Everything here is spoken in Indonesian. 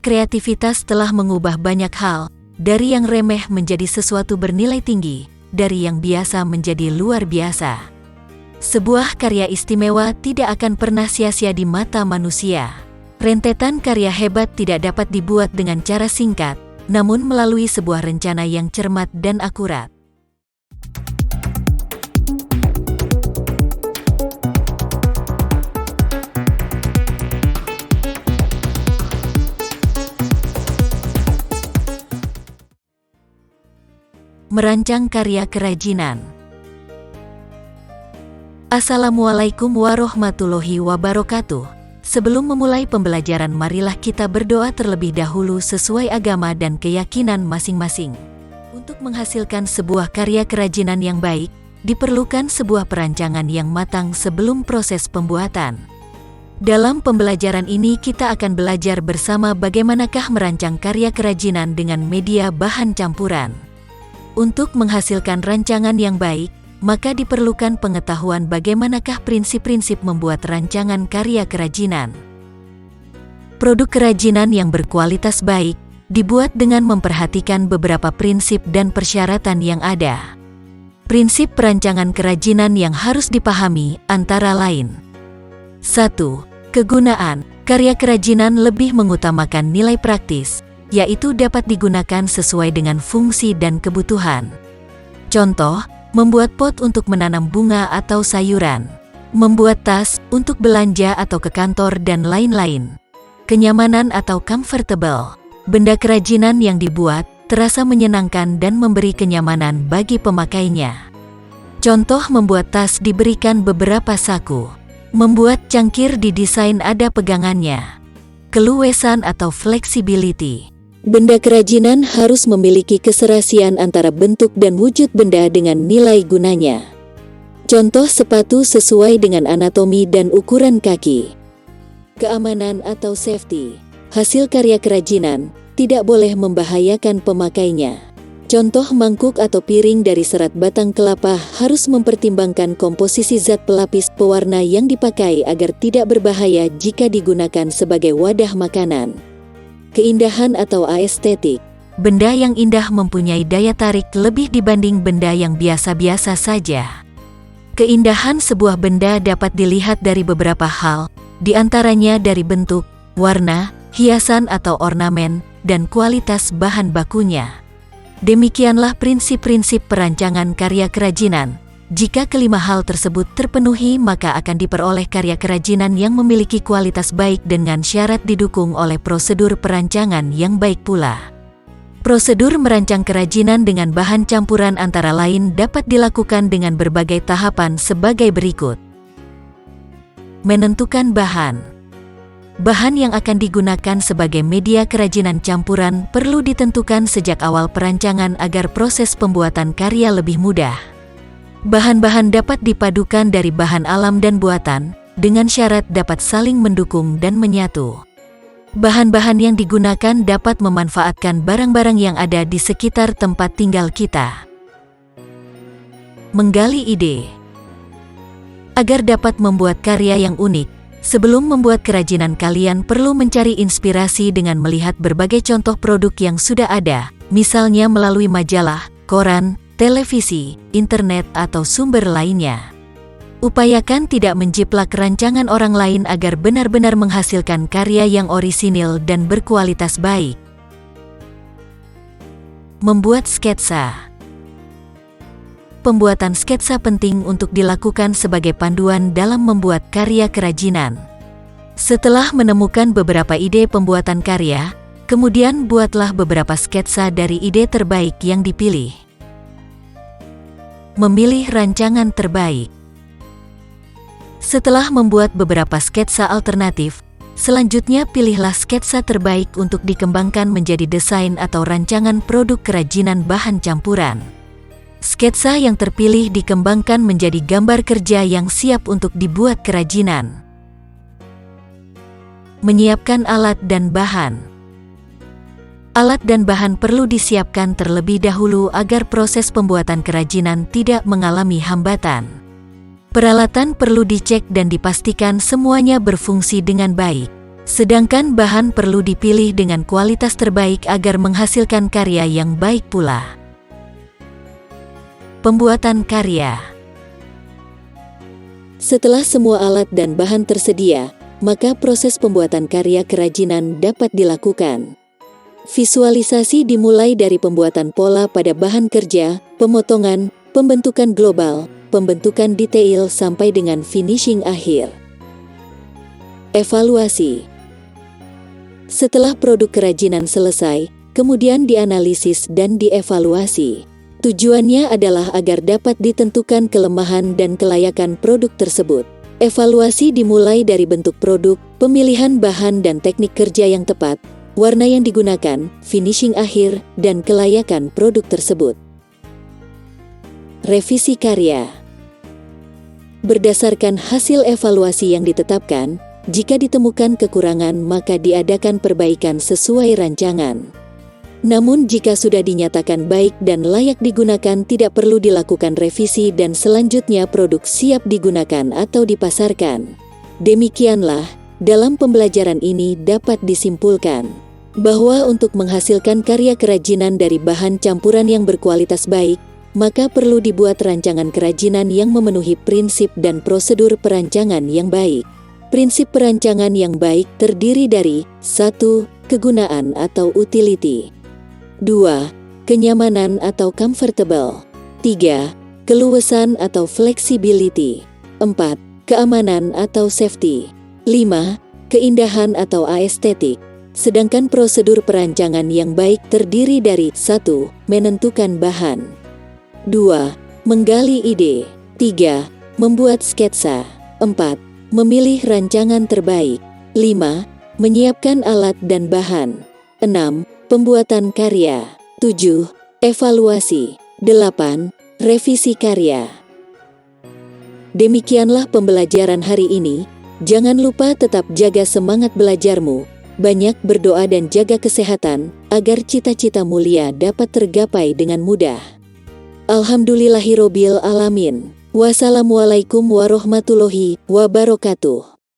kreativitas telah mengubah banyak hal, dari yang remeh menjadi sesuatu bernilai tinggi, dari yang biasa menjadi luar biasa. Sebuah karya istimewa tidak akan pernah sia-sia di mata manusia. Rentetan karya hebat tidak dapat dibuat dengan cara singkat, namun melalui sebuah rencana yang cermat dan akurat. Merancang karya kerajinan. Assalamualaikum warahmatullahi wabarakatuh. Sebelum memulai pembelajaran, marilah kita berdoa terlebih dahulu sesuai agama dan keyakinan masing-masing. Untuk menghasilkan sebuah karya kerajinan yang baik, diperlukan sebuah perancangan yang matang sebelum proses pembuatan. Dalam pembelajaran ini kita akan belajar bersama bagaimanakah merancang karya kerajinan dengan media bahan campuran. Untuk menghasilkan rancangan yang baik, maka diperlukan pengetahuan bagaimanakah prinsip-prinsip membuat rancangan karya kerajinan. Produk kerajinan yang berkualitas baik dibuat dengan memperhatikan beberapa prinsip dan persyaratan yang ada. Prinsip perancangan kerajinan yang harus dipahami antara lain: 1. Kegunaan. Karya kerajinan lebih mengutamakan nilai praktis, yaitu dapat digunakan sesuai dengan fungsi dan kebutuhan. Contoh, membuat pot untuk menanam bunga atau sayuran, membuat tas untuk belanja atau ke kantor, dan lain-lain. Kenyamanan atau comfortable. Benda kerajinan yang dibuat terasa menyenangkan dan memberi kenyamanan bagi pemakainya. Contoh, membuat tas diberikan beberapa saku. Membuat cangkir didesain ada pegangannya. Keluasan atau flexibility. Benda kerajinan harus memiliki keserasian antara bentuk dan wujud benda dengan nilai gunanya. Contoh, sepatu sesuai dengan anatomi dan ukuran kaki. Keamanan atau safety. Hasil karya kerajinan tidak boleh membahayakan pemakainya. Contoh, mangkuk atau piring dari serat batang kelapa harus mempertimbangkan komposisi zat pelapis pewarna yang dipakai agar tidak berbahaya jika digunakan sebagai wadah makanan. Keindahan atau aesthetic. Benda yang indah mempunyai daya tarik lebih dibanding benda yang biasa-biasa saja. Keindahan sebuah benda dapat dilihat dari beberapa hal, di antaranya dari bentuk, warna, hiasan atau ornamen, dan kualitas bahan bakunya. Demikianlah prinsip-prinsip perancangan karya kerajinan. Jika kelima hal tersebut terpenuhi, maka akan diperoleh karya kerajinan yang memiliki kualitas baik dengan syarat didukung oleh prosedur perancangan yang baik pula. Prosedur merancang kerajinan dengan bahan campuran antara lain dapat dilakukan dengan berbagai tahapan sebagai berikut. Menentukan bahan. Bahan yang akan digunakan sebagai media kerajinan campuran perlu ditentukan sejak awal perancangan agar proses pembuatan karya lebih mudah. Bahan-bahan dapat dipadukan dari bahan alam dan buatan, dengan syarat dapat saling mendukung dan menyatu. Bahan-bahan yang digunakan dapat memanfaatkan barang-barang yang ada di sekitar tempat tinggal kita. Menggali ide. Agar dapat membuat karya yang unik, sebelum membuat kerajinan kalian perlu mencari inspirasi dengan melihat berbagai contoh produk yang sudah ada, misalnya melalui majalah, koran, televisi, internet, atau sumber lainnya. Upayakan tidak menjiplak rancangan orang lain agar benar-benar menghasilkan karya yang orisinil dan berkualitas baik. Membuat sketsa. Pembuatan sketsa penting untuk dilakukan sebagai panduan dalam membuat karya kerajinan. Setelah menemukan beberapa ide pembuatan karya, kemudian buatlah beberapa sketsa dari ide terbaik yang dipilih. Memilih rancangan terbaik. Setelah membuat beberapa sketsa alternatif, selanjutnya pilihlah sketsa terbaik untuk dikembangkan menjadi desain atau rancangan produk kerajinan bahan campuran. Sketsa yang terpilih dikembangkan menjadi gambar kerja yang siap untuk dibuat kerajinan. Menyiapkan alat dan bahan. Alat dan bahan perlu disiapkan terlebih dahulu agar proses pembuatan kerajinan tidak mengalami hambatan. Peralatan perlu dicek dan dipastikan semuanya berfungsi dengan baik. Sedangkan bahan perlu dipilih dengan kualitas terbaik agar menghasilkan karya yang baik pula. Pembuatan karya. Setelah semua alat dan bahan tersedia, maka proses pembuatan karya kerajinan dapat dilakukan. Visualisasi dimulai dari pembuatan pola pada bahan kerja, pemotongan, pembentukan global, pembentukan detail sampai dengan finishing akhir. Evaluasi. Setelah produk kerajinan selesai, kemudian dianalisis dan dievaluasi. Tujuannya adalah agar dapat ditentukan kelemahan dan kelayakan produk tersebut. Evaluasi dimulai dari bentuk produk, pemilihan bahan dan teknik kerja yang tepat, warna yang digunakan, finishing akhir, dan kelayakan produk tersebut. Revisi karya. Berdasarkan hasil evaluasi yang ditetapkan, jika ditemukan kekurangan maka diadakan perbaikan sesuai rancangan. Namun jika sudah dinyatakan baik dan layak digunakan tidak perlu dilakukan revisi dan selanjutnya produk siap digunakan atau dipasarkan. Demikianlah, dalam pembelajaran ini dapat disimpulkan bahwa untuk menghasilkan karya kerajinan dari bahan campuran yang berkualitas baik, maka perlu dibuat rancangan kerajinan yang memenuhi prinsip dan prosedur perancangan yang baik. Prinsip perancangan yang baik terdiri dari 1. Kegunaan atau utility, 2. Kenyamanan atau comfortable, 3. Keluasan atau flexibility, 4. Keamanan atau safety, 5. Keindahan atau aesthetic. Sedangkan prosedur perancangan yang baik terdiri dari 1. Menentukan bahan, 2. Menggali ide, 3. Membuat sketsa, 4. Memilih rancangan terbaik, 5. Menyiapkan alat dan bahan, 6. Pembuatan karya, 7. Evaluasi, 8. Revisi karya. Demikianlah pembelajaran hari ini. Jangan lupa tetap jaga semangat belajarmu, banyak berdoa dan jaga kesehatan, agar cita-cita mulia dapat tergapai dengan mudah. Alhamdulillahirobbil alamin. Wassalamualaikum warahmatullahi wabarakatuh.